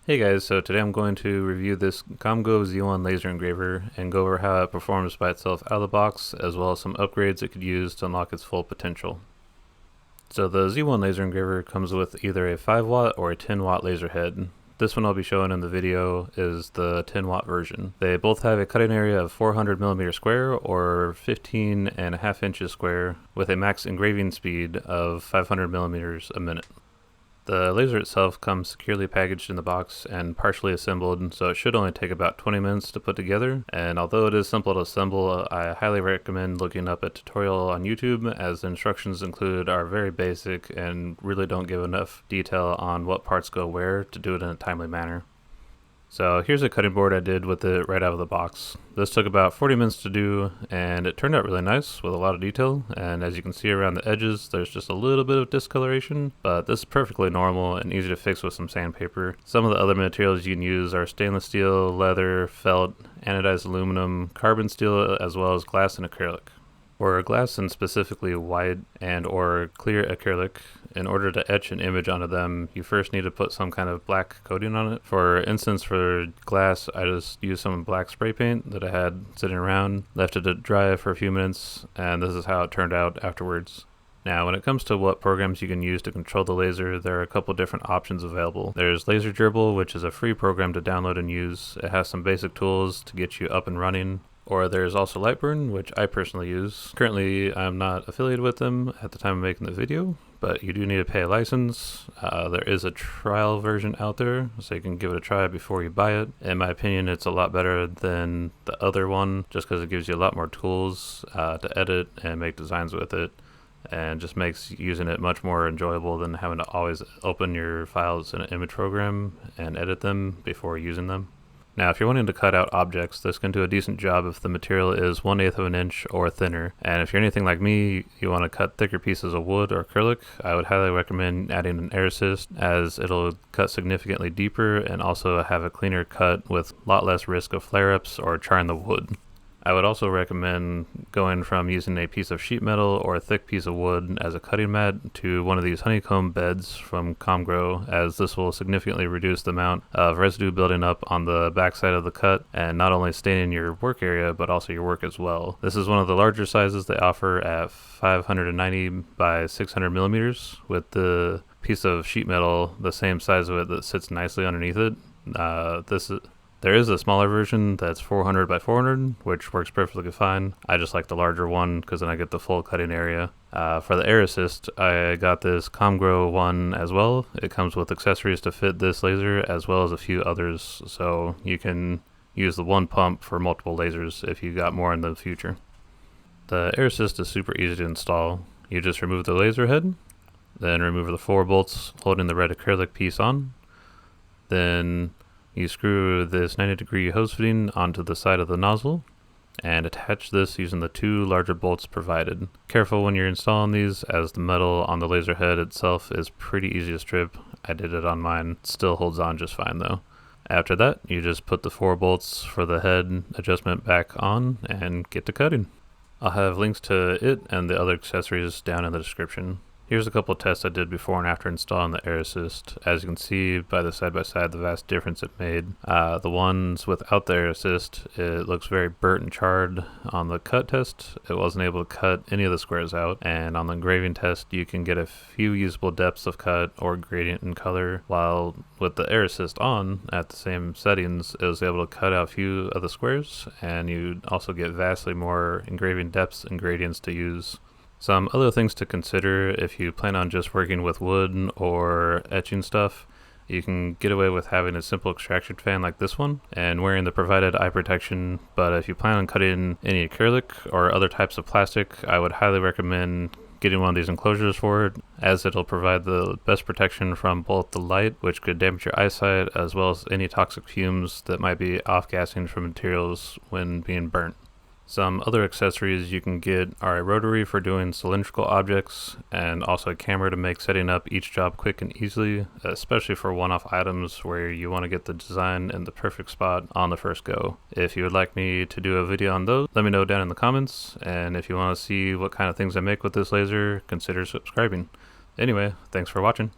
Hey guys, so today I'm going to review this Comgo Z1 laser engraver and go over how it performs by itself out of the box, as well as some upgrades it could use to unlock its full potential. So the Z1 laser engraver comes with either a 5 watt or a 10 watt laser head. This one I'll be showing in the video is the 10 watt version. They both have a cutting area of 400 millimeters square or 15.5 inches square with a max engraving speed of 500 millimeters a minute. The laser itself comes securely packaged in the box and partially assembled, so it should only take about 20 minutes to put together. And although it is simple to assemble, I highly recommend looking up a tutorial on YouTube, as the instructions included are very basic and really don't give enough detail on what parts go where to do it in a timely manner. So here's a cutting board I did with it right out of the box. This took about 40 minutes to do, and it turned out really nice with a lot of detail. And as you can see around the edges, there's just a little bit of discoloration, but this is perfectly normal and easy to fix with some sandpaper. Some of the other materials you can use are stainless steel, leather, felt, anodized aluminum, carbon steel, as well as glass and acrylic. For glass, and specifically white and or clear acrylic, in order to etch an image onto them, you first need to put some kind of black coating on it. For instance, for glass, I just used some black spray paint that I had sitting around, left it to dry for a few minutes, and this is how it turned out afterwards. Now, when it comes to what programs you can use to control the laser, there are a couple different options available. There's Laser Gerbil, which is a free program to download and use. It has some basic tools to get you up and running. Or there's also Lightburn, which I personally use. Currently, I'm not affiliated with them at the time of making the video, but you do need to pay a license. There is a trial version out there, so you can give it a try before you buy it. In my opinion, it's a lot better than the other one, just because it gives you a lot more tools to edit and make designs with it, and just makes using it much more enjoyable than having to always open your files in an image program and edit them before using them. Now, if you're wanting to cut out objects, this can do a decent job if the material is 1/8 of an inch or thinner. And if you're anything like me, you want to cut thicker pieces of wood or acrylic, I would highly recommend adding an air assist, as it'll cut significantly deeper and also have a cleaner cut with a lot less risk of flare-ups or charring the wood. I would also recommend going from using a piece of sheet metal or a thick piece of wood as a cutting mat to one of these honeycomb beds from Comgo, as this will significantly reduce the amount of residue building up on the backside of the cut and not only staining your work area but also your work as well. This is one of the larger sizes they offer at 590 by 600 millimeters, with the piece of sheet metal the same size of it that sits nicely underneath it. There is a smaller version that's 400 by 400, which works perfectly fine. I just like the larger one because then I get the full cutting area. For the air assist, I got this Comgo one as well. It comes with accessories to fit this laser as well as a few others, so you can use the one pump for multiple lasers if you got more in the future. The air assist is super easy to install. You just remove the laser head, then remove the 4 bolts holding the red acrylic piece on. Then you screw this 90-degree hose fitting onto the side of the nozzle and attach this using the 2 larger bolts provided. Careful when you're installing these, as the metal on the laser head itself is pretty easy to strip. I did it on mine. It still holds on just fine though. After that, you just put the 4 bolts for the head adjustment back on and get to cutting. I'll have links to it and the other accessories down in the description. Here's a couple of tests I did before and after installing the air assist. As you can see by the side-by-side, the vast difference it made. The ones without the air assist, it looks very burnt and charred. On the cut test, it wasn't able to cut any of the squares out. And on the engraving test, you can get a few usable depths of cut or gradient in color. While with the air assist on, at the same settings, it was able to cut out a few of the squares. And you also get vastly more engraving depths and gradients to use. Some other things to consider if you plan on just working with wood or etching stuff. You can get away with having a simple extraction fan like this one and wearing the provided eye protection, but if you plan on cutting any acrylic or other types of plastic, I would highly recommend getting one of these enclosures for it, as it'll provide the best protection from both the light, which could damage your eyesight, as well as any toxic fumes that might be off-gassing from materials when being burnt. Some other accessories you can get are a rotary for doing cylindrical objects, and also a camera to make setting up each job quick and easily, especially for one-off items where you want to get the design in the perfect spot on the first go. If you would like me to do a video on those, let me know down in the comments, and if you want to see what kind of things I make with this laser, consider subscribing. Anyway, thanks for watching.